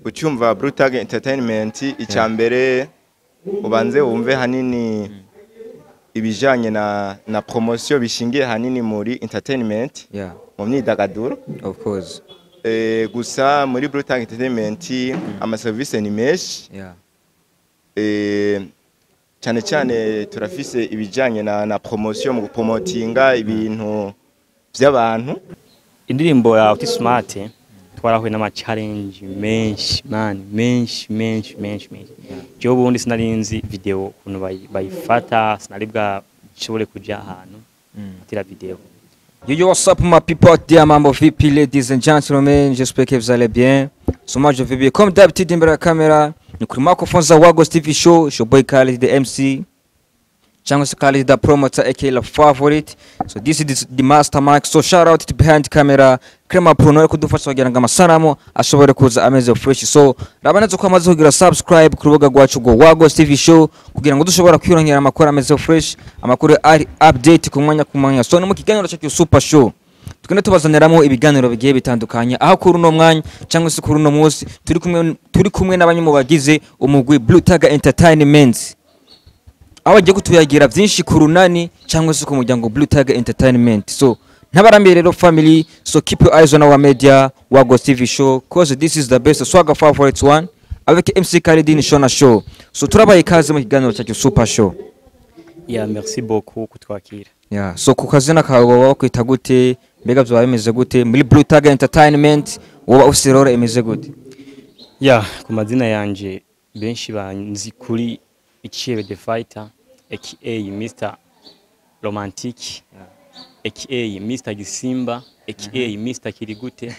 Ucyumva Brutag Entertainment icyambere ubanze wumve hanini ibijanye na promotion bishingiye hanini muri entertainment mu myidagaduro of course gusa muri Brutag Entertainment ama service ni mesh cyane cyane turafise ibijanye na promotion mu promotinga ibintu by'abantu. Indirimbo ya Uti Smart twarahuye n'ama challenge menshi cyo bundi sinarinzi video kuntu bayifata sinaribwa shobore kuja ahantu atira video. Yo, what's up my people, dear mambo VP, ladies and gentlemen, j'espère que vous allez bien. So moi je vais bien comme d'habitude imbere ya kamera ni kuri microphone za WAGOS TV show, your boy Khalid the MC. Channel Khalid the promoter aka la favorite. So this is the master mic, so shout out to behind camera Krema Pro no kudufasha kugira ngo amasanamu ashobore kuza ameze fresh. So rabanetse ko amaze kugira subscribe ku rubuga rwacu go WAGOS TV show kugira ngo dushobora kwirongera amakuru ameze fresh, amakuru ari update ku mwanya. So no mu kiganiro cyacu super show tukene tubazaniramo ibiganiro bigiye bitandukanye aho kuri no mwanya cyangwa se kuri no munsi turi kumwe n'abanyu mu bagize umugwi Brutag Entertainment. Aho agiye kutuyagira byinshi ku runani cyangwa se ku muryango Brutag Entertainment. So ntabarambye rero family, so keep your eyes on our media WAGOS TV show cause this is the best swagger favorite one avec MC Khalid Nishona show. So turabaye ikaze mu kiganiro cyacu super show. Merci beaucoup kutwakira. So ku kazina kawe wowe kwita gute, mbega byo bimeze gute muri Brutag Entertainment, wowe usirora emeze gute? Ku mazina yanje benshi banzi kuri Ichebe the Fighter aka Mr Romantic aka Mr Gisimba aka Mr Kirigute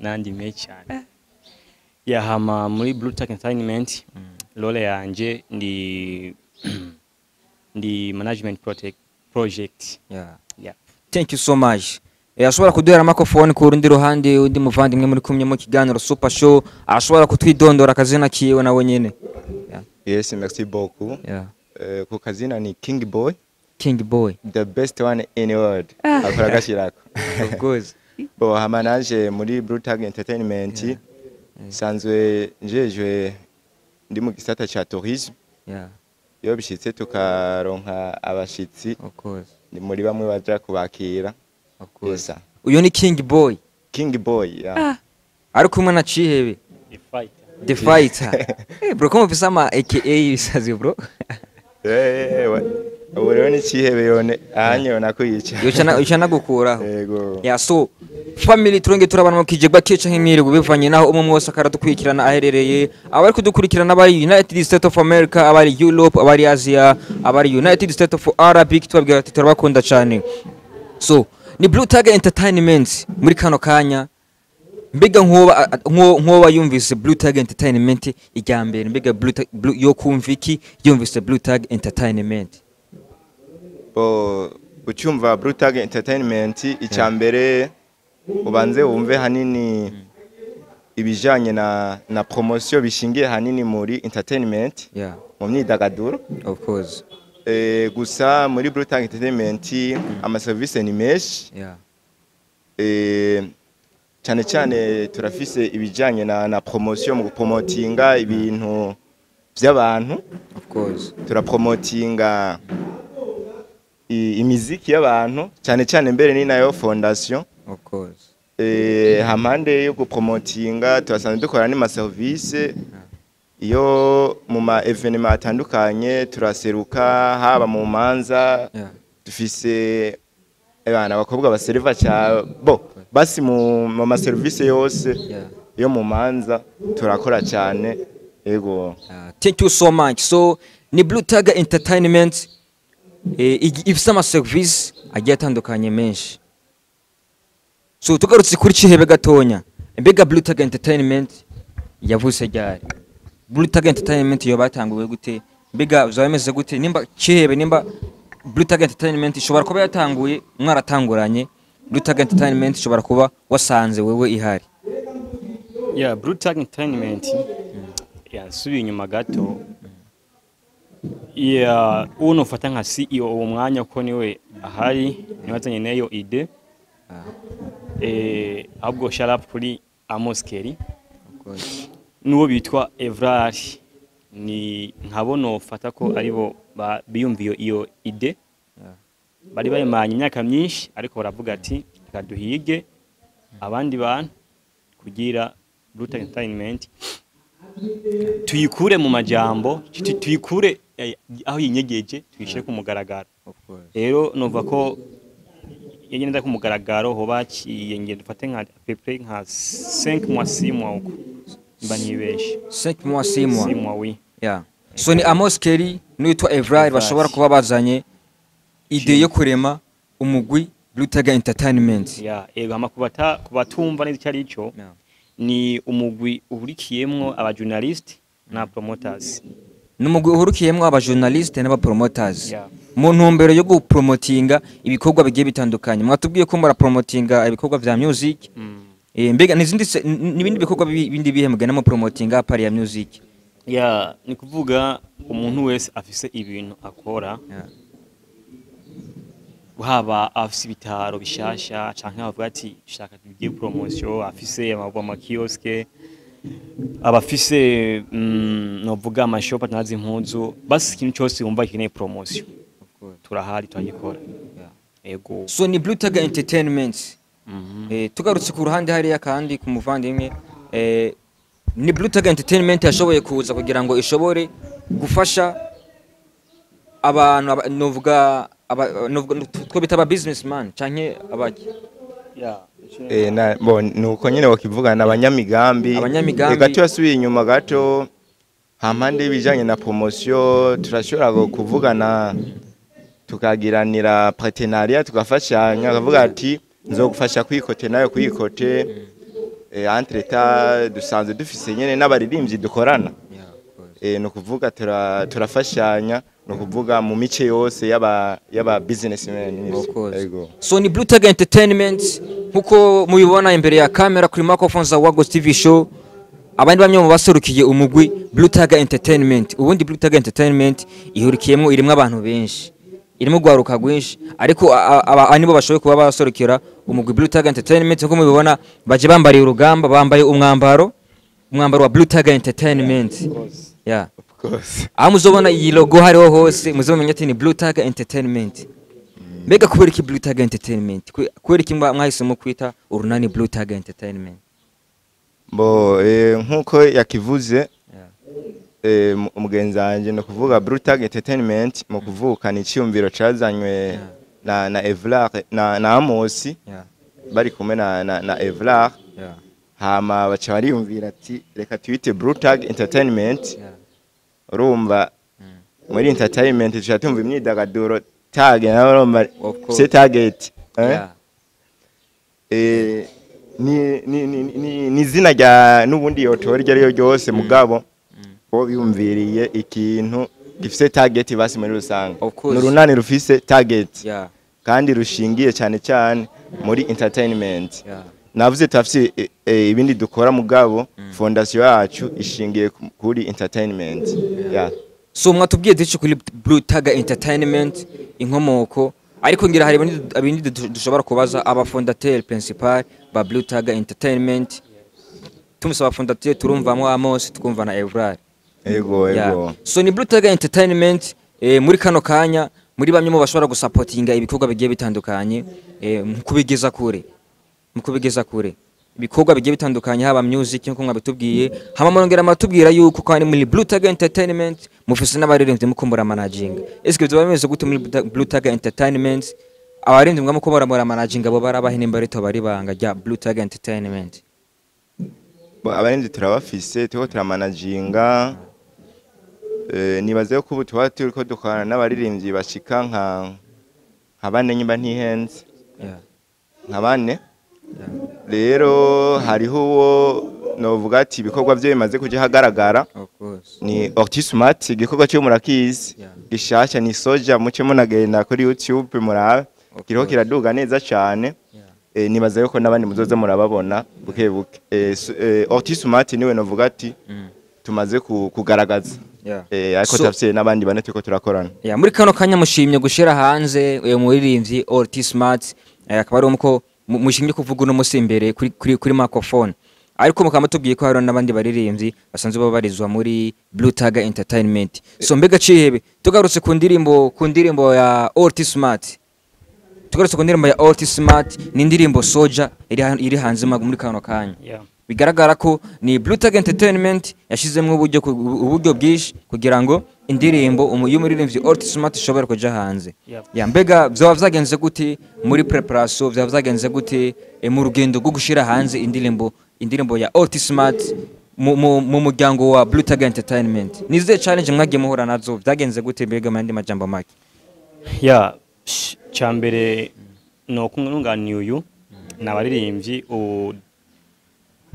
nandi me cyane. Hama muri Brutag Entertainment role yanje ndi management project. Thank you so much. Ashobora kuduhera microphone ku rundi ruhande undi muvandimwe muri kumye mu kiganiro super show ashobora kutwidondora akazina kiwe nawe nyene. Yes, merci beaucoup. Ku kazina ni King Boy. The best one in the world. Akora gashirako. Of course. Hamanaje muri Brutag Entertainment. Sanzwe njejwe ndi mu gisata cha tourisme. Iyo bishitse tukaronka abashitsi. Of course. Ni muri bamwe baja kubakira. Of course. Uyo ni King Boy. Ari kumwe na Chihebe. The Fighter. Bro, como visama aka bisazi bro? Ubu ni Chihebe yone ahanyo nakuyica. Yo nagukuraho. Yego. So family turonge turabana mu kijegwa kica nk'imiri gubivanye naho umwe mwose akaradukurikirana aherereye, abari kudukurikirana abari United States of America, abari Europe, abari Asia, abari United States of Arabic, tubabwira ati turabakunda cyane. So ni Brutag Entertainment muri kano kanya. Mbega nkoba yumvise Brutag Entertainment ijyambere, mbega yo kumviki yumvise Brutag Entertainment. Ucyumva Brutag Entertainment icyambere ubanze wumve hanini ibijanye na promotion bishingiye hanini muri entertainment mu myidagaduro of course. Gusa muri Brutag Entertainment ama service ni mesh. Cyane cyane turafise ibijanye na promotion mu promotinga ibintu by'abantu. Of course. Turapromotinga imiziki y'abantu cyane cyane mbere ni nayo fondation. Of course. Hamande yo gupromotinga turasanzwe dukora ni ma service. Iyo mu ma evenement atandukanye turaseruka haba mu manza. Dufise abana bakobwa baserva cya basi mu ma service yose yo mu manza turakora cyane. Yego. Thank you so much. So ni Brutag Entertainment ifise ama service agiye atandukanye menshi. So tugarutse kuri Chihebe gatonya, mbega Brutag Entertainment yavuse ryari? Brutag Entertainment yo batanguwe gute? Mbega uzabemeze gute? Nimba Chihebe nimba Brutag Entertainment ishobora kuba yatanguye mwaratanguranye, Brutag Entertainment ishobora kuba wasanze wewe ihari. Brutag Entertainment subiye inyuma gato. Uno ufata nka CEO uwo mwanya uko niwe ahari niwazanye nayo ide. Ahubwo sharap kuri Amos Kelly n'uwo bitwa Evrar ni nkabono fata ko aribo biyumviye iyo ide bari bayimanye imyaka myinshi ariko baravuga ati reka duhige abandi bantu kugira Brutal Entertainment tuyikure mu majambo tuyikure aho yinyegeje tuyishire ku mugaragaro. Rero nova ko yagenda ku mugaragaro ho baciye ngende dufate nka pepe nka 5 mois 6 mois uko mba nibeshe 5 mois 6 mois 6 mois oui. Yeah. So ni Amos Kelly n'uwitwa Evrar bashobora kuba bazanye ide yo kurema umugwi Brutal Entertainment. Yeah, ego kubatumva neza cyari ico. Yeah. Ni umugwi uhurikiyemwo aba journalist na promoters. Numugwi uhurikiyemwo aba journalist n'aba promoters. Yeah. Mu ntumbero yo gupromotinga ibikorwa bigiye bitandukanye. Mwatubwiye ko mura promotinga ibikorwa vya music. Mbega nibindi bikorwa bindi bihembwe na mu promotinga pari ya music. Yeah, ni kuvuga umuntu wese afise ibintu akora. Yeah. Haba afise ibitaro bishasha canke bavuga ati shaka tugiye promotion afise ama kioske abafise novuga amashop atanazi impuzu basi ikintu cyose wumva kikeneye promotion turahari twagikora. Ego so ni Brutal Entertainment. Tugarutse ku ruhande hariya kandi ku muvandimwe ni Brutal Entertainment yashoboye kuza kugira ngo ishobore gufasha abantu novuga two bitaba businessman canke abaki. Yeah. Nuko nyine wakivugana abanyamigambi gato yasubiye inyuma gato hampande y'ibijanye na promotion turashobora kuvugana tukagiranira partenariat tugafashanya akavuga ati nzogufasha kwikote nayo kwikote entre temps dusanzwe dufise nyene n'abaririmbyi dukorana. No kuvuga turafashanya no kuvuga mu mice yose yaba businessmen. Ego so ni Brutal Entertainment nkuko mubibona imbere ya kamera kuri microphone za WAGOS TV show abandi bamwe mu baserukiye umugwi Brutal Entertainment. Ubundi Brutal Entertainment ihurikiyemo irimo abantu benshi irimo gwaruka gwinshi ariko anibo bashoboye kuba baserukira umugwi Brutal Entertainment nkuko mubibona baje bambariye urugamba bambaye umwambaro wa Brutal Entertainment. Yeah, of course. Muzobona iyi logo hariho hose muzomenya ati ni Brutal Entertainment. Mbega kubera iki Brutal Entertainment? Kubera iki mwahisemo kwita urunani Brutal Entertainment? Nkuko yakivuze umugenzi wanje no kuvuga Brutal Entertainment mu kuvuka ni cyumviro cazanywe na Evlar na Amos. Bari kumwe na Evlar. Hama bacha bariyumvira ati reka twite Brutal Entertainment. Urumva muri entertainment tuchatumva imyidagaduro tag na urumva se target ni zina rya nubundi yotori ryo ryose mugabo bo biyumviriye ikintu gifise target basi muri rusanga n'urunani rufise target kandi rushingiye cyane muri entertainment. Navuze tafisi ibindi dukora mugabo fondation yacu ishingiye kuri entertainment. So mwatubwiye dice kuri Brutal Entertainment inkomoko ariko ngira hari abindi dushobora kubaza aba fondateur principal ba Brutal Entertainment. Tumusaba fondateur turumvamo Amos tukumva na Evrar. Ego so ni Brutal Entertainment muri kano kanya muri bamwe mu bashobora gusupportinga ibikorwa bigiye bitandukanye mukubigeza kure ibikorwa bigiye bitandukanye haba music nko mwabitubwiye hama murongera amatubwira yuko kandi muri Brutal Entertainment mufise n'abaririmbyi mukombora managing. Eske byo bameze gute muri Brutal Entertainment abaririmbyi mukombora managing abo barabahe nimbarito bari banga rya Brutal Entertainment? Abaririmbyi turabafise tuko turamanaginga nibaze ko ubu turiko dukorana n'abaririmbyi bashika nka bane nyimba ntihenze nka bane. Rero hariho uwo novuga ati ibikorwa bye bimaze kujya hagaragara ni Smart igikorwa cyo murakizi gishasha ni soja muce munagenda kuri YouTube murabe kiriho kiraduga neza cyane. Nibaza yuko nabandi muzoza murababona buke Smart niwe novuga ati tumaze kugaragaza ariko tafsire nabandi bane tuko turakorana. Muri kano kanya mushimye gushira hanze uyo muririmbyi Smart akaba ari umuko mushimye kuvuga no musimbere kuri microphone ariko mukaba mutubwiye ko hari n'abandi baririmbyi basanzwe babarizwa muri Blue Tag Entertainment. So mbega cihebe tugarutse ku ndirimbo ya Orti Smart. Tugarutse ku ndirimbo ya Orti Smart ni indirimbo Soja iri hanze muri kano kanya. Yeah. Bigaragara ko ni Blue Tag Entertainment yashizemwe uburyo bwishi kugira ngo indirimbo y'umuririmbyi Orti Smart ishobora kuja hanze. Yeah. Ya mbega byo vyagenze gute muri preparation, byo vyagenze gute mu rugendo rwo gushira hanze indirimbo ya Orti Smart mu muryango wa Blue Tag Entertainment. Nize challenge mwagiye muhura nazo vyagenze gute mbega mandi majambo make? Ya cyambere no kunganira uyu nabaririmbyi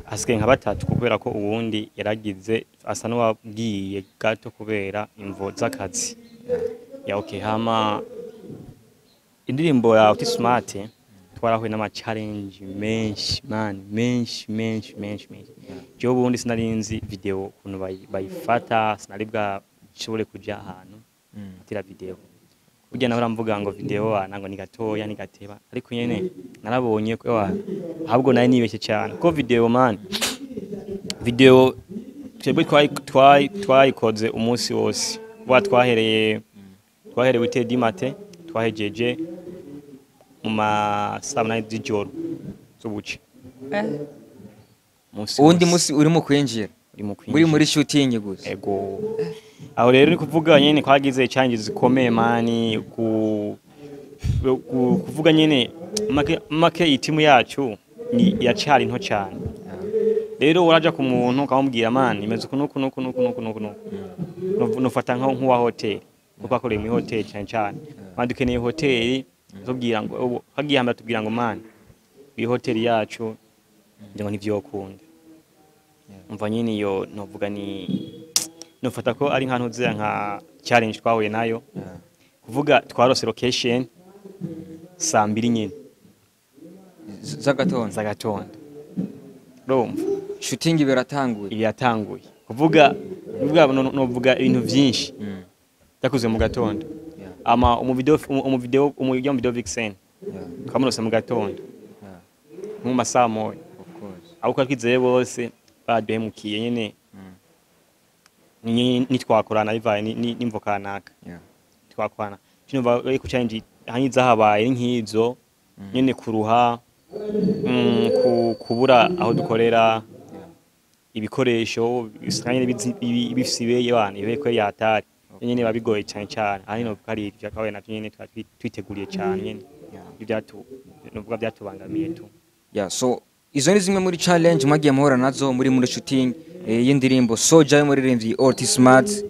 asigaye nka batatu kubera ko ubundi yaragize asa n'uwabwiye gato kubera imvo z'akazi. Ya okay, hama indirimbo ya Orti Smart twarahuye n'ama challenge menshi man, menshi. Jo ubundi sinarinzi video kuntu bayifata, sinaribwa nshobore kuja ahantu atira video. Burya nahora mvuga ngo video nango ni gatoya ni gateba, ariko nyene narabonye ko ahubwo naye nibeshye cyane ko video man, video twebwe twayikoze umunsi wose wa twahereye witedi mate twahejeje mu ma 7 z'ijoro z'ubuci. Undi musi urimo kwinjira muri shooting gusa. Ego aho rero ni kuvuga nyene kwagize changes zikomeye mani kuvuga nyene make itimu yacu ni yacari nto cyane. Rero uraja ku muntu ukamubwira mani imeze kunuku nufata nk'uwa hotel kuko akoreye mu hotel cyane mandukeneye hotel tubwira ngo hagiye hamba tubwira ngo mani iyi hotel yacu ngo ntivyokunda. Umva nyine yo novuga ni nufata ko ari nka ntuze nka challenge twahuye nayo kuvuga twarose location saa 2 nyine z'agatondo romva shooting biratanguye kuvuga novuga ibintu byinshi takuze mu gatondo ama video vixen kamunose mu gatondo mu masaa moya aho twizeye bose baduhemukiye nyene nitwakorana bivaye n'imvo kanaka twakorana kino ariko challenge hanyiza habaye nk'izo nyene kuruha kubura aho dukorera ibikoresho bisanye bifisibeye bana ibeko yatari nyene babigoye cyane ari no kari byakabaye natwe nyene twiteguriye cyane nyene novuga byatubangamiye tu. Yeah, so izo ni zimwe muri challenge mwagiye muhora nazo muri shooting y'indirimbo Soja y'umuririmbyi Orti Smart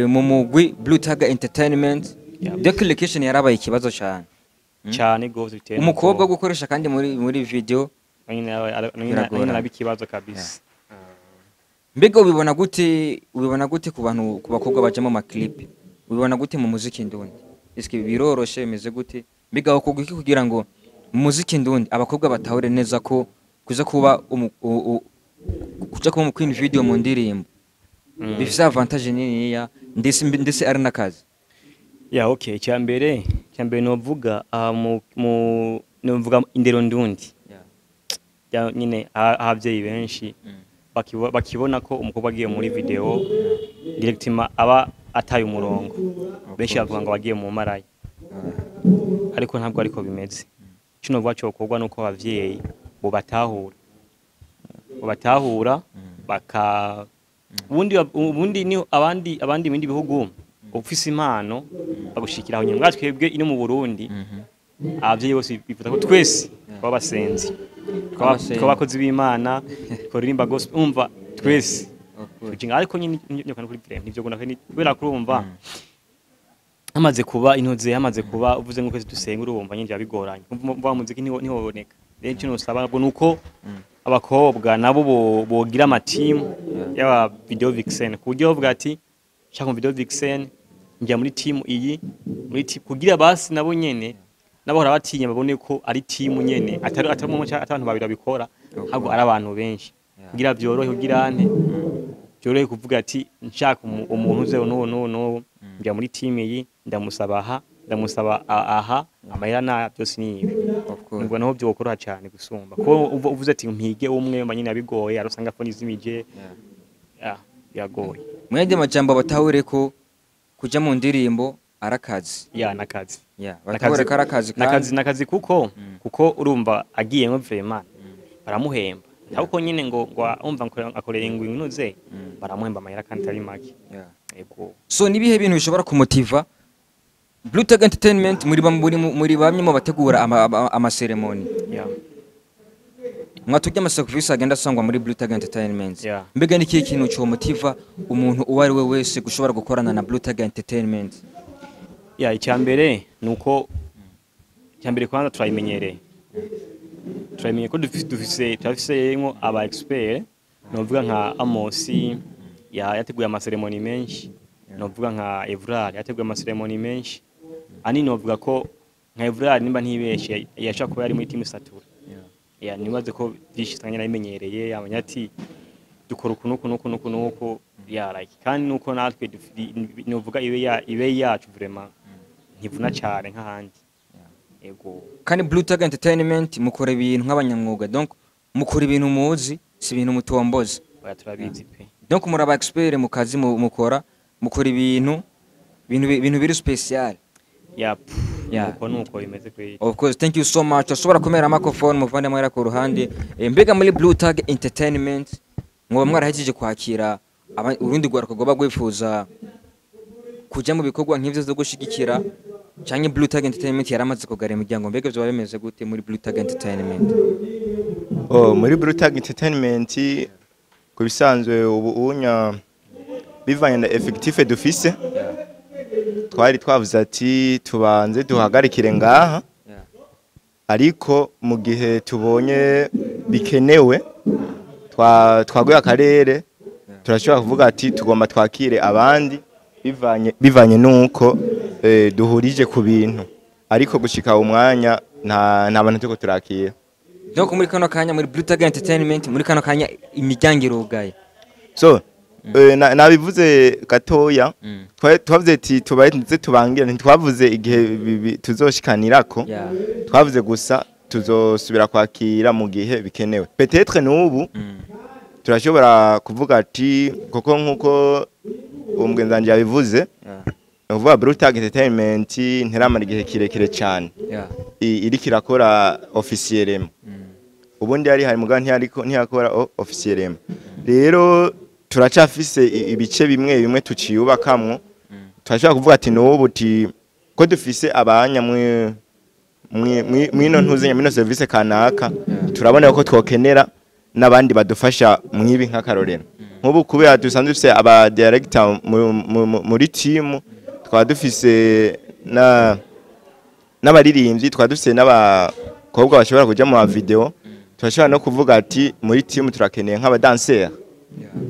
mu mugwi Blue Tag Entertainment. Declaration yarabaye ikibazo cyane gose bitera umukobwa gukoresha kandi muri video nyine nabikibazo kabisa. Mbega ubibona gute ku bakobwa bajamo ama clip, ubibona gute mu muziki Ndundi? Eske biroroshe bimeze gute? Mbega ukogwa iki kugira ngo mu muziki Ndundi abakobwa batahure neza ko kuza kuba mu queen video mu ndirimbo bifise avantage nini ya ndese ari nakazi? Ya okay, cyambere novuga novuga indero Ndundi ya nyine abavyeyi benshi bakibona ko umukobwa agiye muri video directement aba ataye umurongo benshi bavuga ngo bagiye mu marayi ariko ntabwo ariko bimeze. Kino bwacho kogwa nuko abavyeyi bo batahura baka ubundi ni abandi bindi bihugu ufise impano bagushikira aho nyamwa twebwe ino mu Burundi abavyeyi bose bifuza ko twese babasenzi twabakozi b'Imana koririmba gospel umva twese kuginga ariko nyine nyokana kuri frame nivyo gona kubera kurumva hamaze kuba intoze hamaze kuba uvuze ngo kwese dusenga urumva nyinje abigoranye umva muziki ntihoboneka rero kino usaba ngo nuko abakobwa nabo bogira ama team y'aba video vixen kujya bavuga ati shaka video vixen njya muri team iyi muri kugira basi nabo nyene nabo harabatinye babone ko ari team nyene atari abantu babira bikora ahubwo ari abantu benshi kugira byorohe kugira ante byorohe kuvuga ati nshaka umuntu uze no njya muri team iyi ndamusabaha ndamusaba aha amahera na byose ni ibi of course nubwo naho byo gukora cyane gusumba ko uvuze ati mpige umwe manyine abigoye arusanga fo nizimije yagoye mwende majambo batahure ko kuja mu ndirimbo arakazi nakazi batahure karakazi nakazi kuko urumva agiye nko vraiment baramuhemba ahubwo nyine ngo umva akorera ingwi inoze baramuhemba amahera kandi ari make yego so nibihe bintu bishobora kumotiva Blue Tag Entertainment muri bamwe mu bategura ama ceremony mwatujya ama service agenda sangwa muri Blue Tag Entertainment mbega ni kihe kintu cyo motiva umuntu uwo ari we wese gushobora gukorana na Blue Tag Entertainment icyambere nuko icyambere kwanza turayimenyereye ko dufise ngo aba expert novuga nka Amosi yateguye ama ceremony menshi novuga nka Evrar yateguye ama ceremony menshi ani novuga ko nka Evrar nimba ntibeshe yashaka kuba yari muri team Satura nibaze ko byinshi twanya nabimenyereye abanya ati dukora ukuntu like kandi nuko natwe novuga ibe yacu vraiment ntivuna cyane nk'ahandi ego kandi Blue Tag Entertainment mukora ibintu nk'abanyamwuga donc mukora ibintu muzi si ibintu mutomboza turabizi pe donc muri aba expert mu kazi mukora ibintu biri special nuko bimeze kwe of course thank you so much ashobora kumera microphone muvande mwera ku ruhande mbega muri Blue Tag Entertainment ngo mwarahejeje kwakira urundi gwaruka goba gwifuza kujya mu bikorwa nk'ivyo zo gushigikira cyane Blue Tag Entertainment yaramaze kugara imiryango mbega byo bimeze gute muri Blue Tag Entertainment muri Blue Tag Entertainment kubisanzwe ubunya bivanye na effective dufise twari twavuze ati tubanze duhagarikire ngaha ariko mu gihe tubonye bikenewe twaguye akarere turashobora kuvuga ati tugomba twakire abandi bivanye nuko duhurije ku bintu ariko gushika umwanya nta bantu tuko turakira donc muri kano kanya muri Blue Tag Entertainment muri kano kanya imiryango irugaye so nabivuze gatoya twavuze ati tubaye tubangira ntitwavuze igihe tuzoshikanirako twavuze gusa tuzosubira kwakira mu gihe bikenewe peut-être n'ubu turashobora kuvuga ati koko nkuko umugenzanje yabivuze uvuga Blue Tag Entertainment ntiramara igihe kirekire cyane iri kirakora officiellement ubundi hari muganga ntiyakora officiellement rero turacafise ibice bimwe tuciyubakamwo turashobora kuvuga ati n'ubu ko dufise abanya mwino ntuzenya mwino service kanaka turabona ko twokenera n'abandi badufasha mwibi nk'akarorero nk'ubu kubera dusanzwe dufise aba director muri team twaba dufise n'abaririmbyi twaba dufise n'abakobwa bashobora kuja mu video turashobora no kuvuga ati muri team turakeneye nk'abadanseur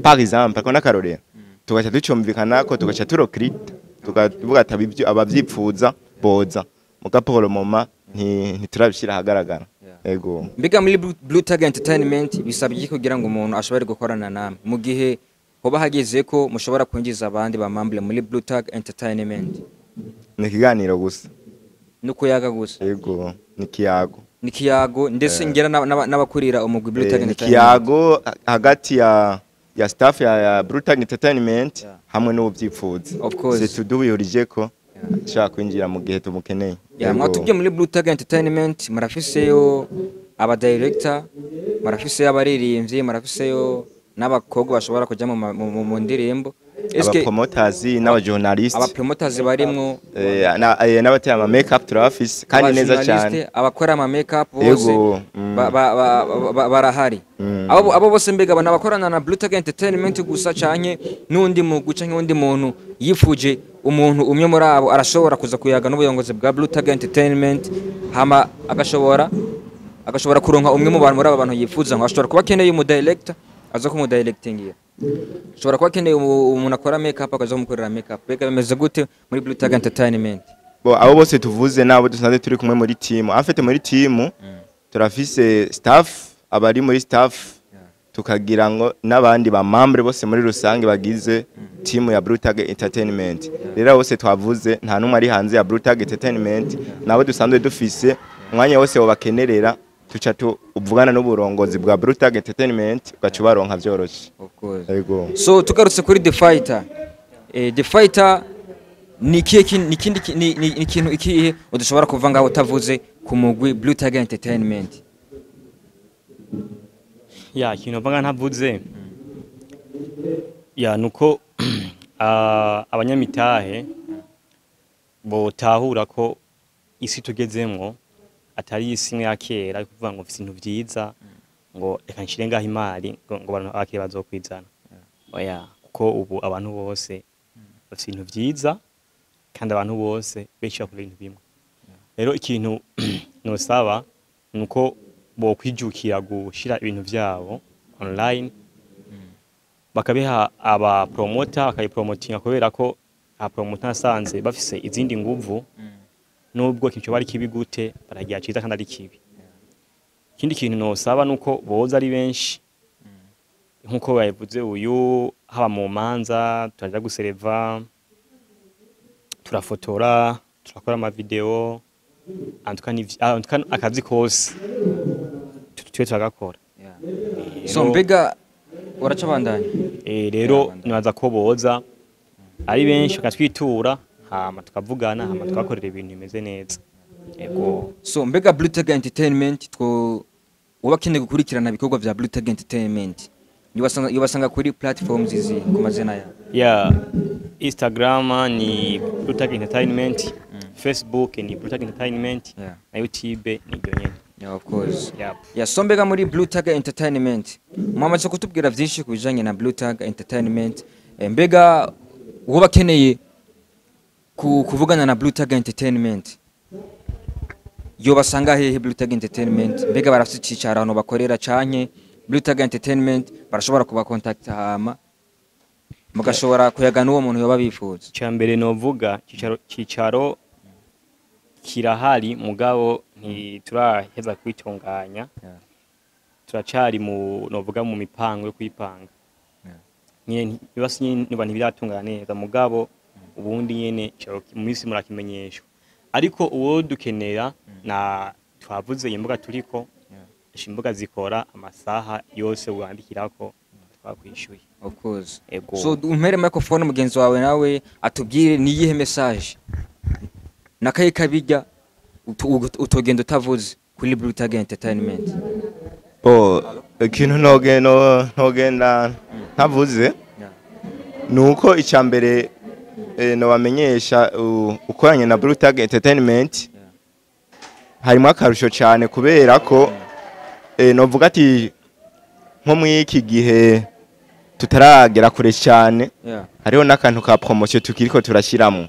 par exemple ko n'akarorero tugaca ducumvikana ko tugaca turokrita tukavuga ati abavyipfuza boza mugaporo moma ntiturabishira hagaragara ego mbega muri Blue Tag Entertainment bisabye kugira ngo umuntu ashobore gukorana namwe mu gihe hoba hageze ko mushobora kwinjiza abandi ba membre muri Blue Tag Entertainment ni kiganiro gusa nuko yaga gusa ego ni kiyago ndetse ngera n'abakurira umugwi Blue Tag Entertainment kiyago hagati ya staff ya Blue Tag Entertainment hamwe n'ubyipfuza of course tudubiyurije ko shaka kwinjira mu gihe tumukeneye mwatubye muri Blue Tag Entertainment murafiseyo aba director murafiseyo abaririmbyi murafiseyo n'abakobwa bashobora kujya mu ndirimbo aba promoters n'aba journalists aba promoters barimwo n'abateye ama makeup turafise kandi neza cyane abakora ama makeup bose barahari abo bose mbega banabakorana na Blue Tag Entertainment gusa canke n'undi mu guca nk'undi muntu yifuje umuntu umwe muri abo arashobora kuza kuyaga n'ubuyobozi bwa Blue Tag Entertainment hama agashobora kuronka umwe mu bantu muri aba bantu yifuza ngo ashobora kuba keneye umu director aza ko mu directing ashobora kuba keneye umuntu akora makeup akaza kumukorera makeup bega bimeze gute muri Blue Tag Entertainment abo bose tuvuze nabo dusanzwe turi kumwe muri team afite muri team turafise staff abari muri staff tukagira ngo n'abandi ba membre bose muri rusange bagize team ya Blue Tag Entertainment. Rero bose twavuze nta numwe ari hanze ya Blue Tag Entertainment, nabo dusanzwe dufise umwanya wose wo bakenerera tuca tuvugana n'uburongozi bwa Blue Tag Entertainment ugaca baronka vyoroshe. Yego. So tugarutse kuri The Fighter. The Fighter ni ikintu ikihe udashobora kuva ngaho utavuze ku mugwi Blue Tag Entertainment? Ya kintu banga ntavuze ya nuko abanyamitahe botahura ko isi tugezemwo atari isi imwe ya kera kuvuga ngo ibintu vyiza ngo reka nshire ngaho imari ngo abantu abakire bazokwizana. Oya kuko ubu abantu bose bafite ibintu vyiza kandi abantu bose besha ku bintu bimwe. Rero ikintu nosaba nuko bo kwijukira gushira ibintu vyabo online bakabiha aba promoter akayipromotinga kubera ko a promoter asanze bafise izindi nguvu nubwo kintu bari kibi gute baragiye ciza kandi ari kibi. Ikindi kintu nosaba nuko boza ari benshi nkuko bayivuze uyu haba mu manza turaja gusereva turafotora turakora ama video antukani akazi kose twe turagakora. So mbega uracabandanya rero nibaza ko boza ari benshi bakatwitura hama tukavugana hama tukakorera ibintu bimeze neza. Yego. So mbega Blue Tag Entertainment ubakeneye gukurikirana ibikorwa vya Blue Tag Entertainment yubasanga kuri platforms izi ku mazina ya Instagram ni Blue Tag Entertainment, Facebook ni Blue Tag Entertainment, na YouTube ni Izanye. Yeah, of course. Yep. So mbega muri Blue Tag Entertainment mwamaze kutubwira vyinshi kubijanye na Blue Tag Entertainment. Mbega ubakeneye kuvugana na Blue Tag Entertainment yobasanga hehe Blue Tag Entertainment? Mbega barafite icicaro hano bakorera canke Blue Tag Entertainment barashobora kuba contact hama mugashobora kuyagana uwo muntu yoba bifuza? Cyambere novuga cicaro kirahari mugabo ntituraheza kwitunganya. Turacari mu novuga mu mipango yo kwipanga. Nyene bibasi n'abantu biratungana neza mugabo ubundi nyene mu misi murakimenyeshwa. Ariko uwo dukenera na twavuze imbuga turiko imbuga zikora amasaha yose wandikirako twakwishuye. Of course. Ego. So umpere microphone mugenzi wawe nawe atubwire ni yihe message nakaye kabijya utogenda utavuze kuri Blue Tag Entertainment? Ikintu ntogenda ntavuze nuko icambere no bamenyesha ukoranye na Blue Tag Entertainment harimo akarusho cyane kubera ko novuga ati nko mu iki gihe tutaragera kure cyane hariho n'akantu ka promotion tukiriko turashiramo.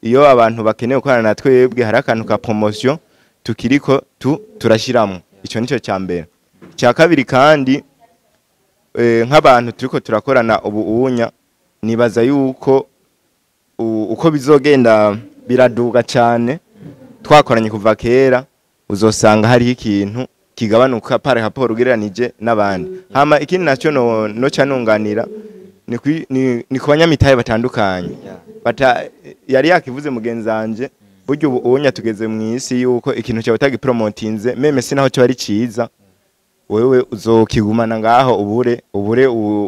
Iyo abantu bakeneye gukorana na twebwe hari akantu ka promotion tukiriko turashiramo. Ico nico cyambere. Cya kabiri kandi nk'abantu turiko turakorana ubuunya nibaza yuko uko bizogenda biraduga cyane twakoranye kuva kera uzosanga hari ikintu kigabanuka pare rapport ugereranije n'abandi. Hama ikindi nacyo no cyanunganira ni kubanyamitaye batandukanye. Yari yakivuze mugenzanje buryo ubunya tugeze mu isi yuko ikintu cyawe tagipromotinze meme sinaho cyo ari ciza wewe uzokigumana ngaho ubure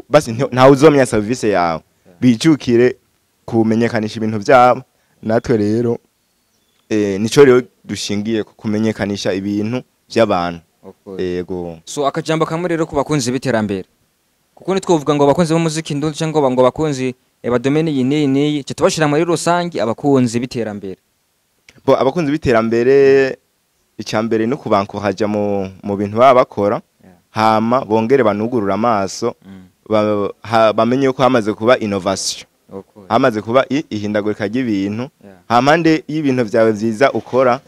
basi nta uzomya service yawe bijukire kumenyekanisha ibintu byabo. Natwe rero nico rero dushingiye kumenyekanisha ibintu by'abantu. Yego. So akajambo kamwe rero ku bakunzi biterambere kuko nitwovuga ngo abakunzi b'umuziki Ndundi cyangwa ngo abakunzi domaine yini cyo tubashira muri rusangi abakunzi biterambere. Abakunzi biterambere icambere no kubanko haja mu bintu baba bakora hama bongere banugurura amaso bamenye ko hamaze kuba innovation. Hamaze kuba ihindagurika ry'ibintu hamande y'ibintu byawe byiza ukora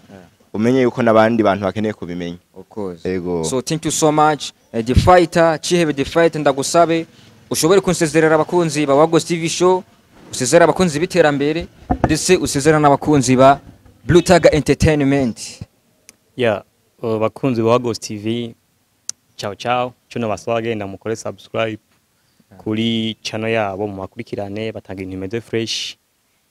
umenye yuko nabandi bantu bakeneye kubimenya. Of course. Ego. So thank you so much. The Fighter chihebe The Fighter ndagusabe ushobore kunsezerera abakunzi ba WAGOS TV show, usezera abakunzi biterambere ndetse usezera n'abakunzi ba Blue Tag Entertainment. Bakunzi ba WAGOS TV ciao ciao cyo nabasaba genda mukore subscribe kuri channel yabo mu makurikirane batanga ibintu bimeze fresh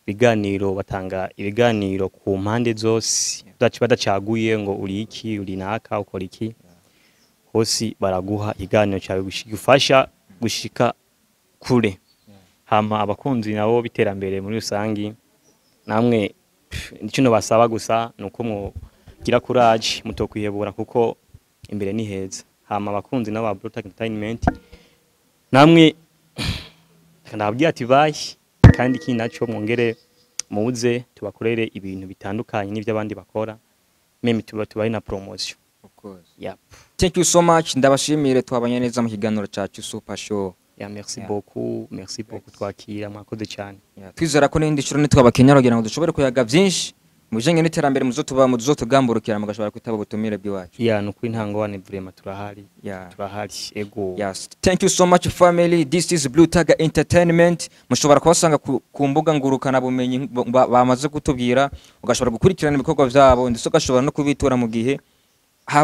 biganiro batanga ibiganiro ku mpande zose badacaguye ngo uri iki uri naka ukora iki hose baraguha iganiro cyawe gufasha gushika kure hama abakunzi nabo biterambere muri rusangi namwe nicyo basaba gusa nuko mugira courage mutokwihebura kuko imbere ni heza hama abakunzi nabo ba entertainment namwe nababwiye ati bye kandi iki naco mwongere muze tubakorere ibintu bitandukanye n'ivyo abandi bakora meme tubaye na promotion. Of course. Yep. Thank you so much, ndabashimire twabanye neza mu kiganiro cyacu Super Show. Merci beaucoup, merci beaucoup twakira mwakoze cyane. Twizera ko n'indi shuro nitwabakenya kugira ngo dushobore kuyaga byinshi mujenge n'iterambere muzotugamburukira mugashobora kwitaba ubutumire bw'iwacu. Nuko intangwane vraiment turahari. Turahari ego. Yes. Thank you so much family. This is Blue Tag Entertainment. Mushobora kubasanga ku mbuga ngurukana bumenyi bamaze kutubwira ugashobora gukurikirana ibikorwa byabo ndetse ugashobora no kubitura mu gihe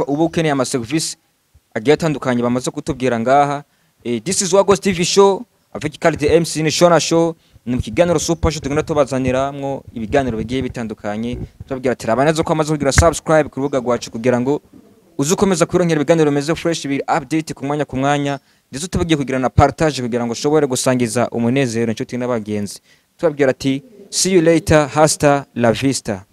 ubu ukeneye ama service agiye atandukanye bamaze kutubwira ngaha. This is WAGOS TV show avec qualité MC ni Shona show ni kiganiro Super Show tugenda tubazaniramwo ibiganiro bigiye bitandukanye tubabwira ati abanaze ko amaze kugira subscribe ku rubuga rwacu kugira ngo uzukomeza kwironkera ibiganiro bimeze fresh biri update ku mwanya ndetse tubagiye kugira na partage kugira ngo ushobore gusangiza umunezero inshuti n'abagenzi tubabwira ati see you later hasta la vista.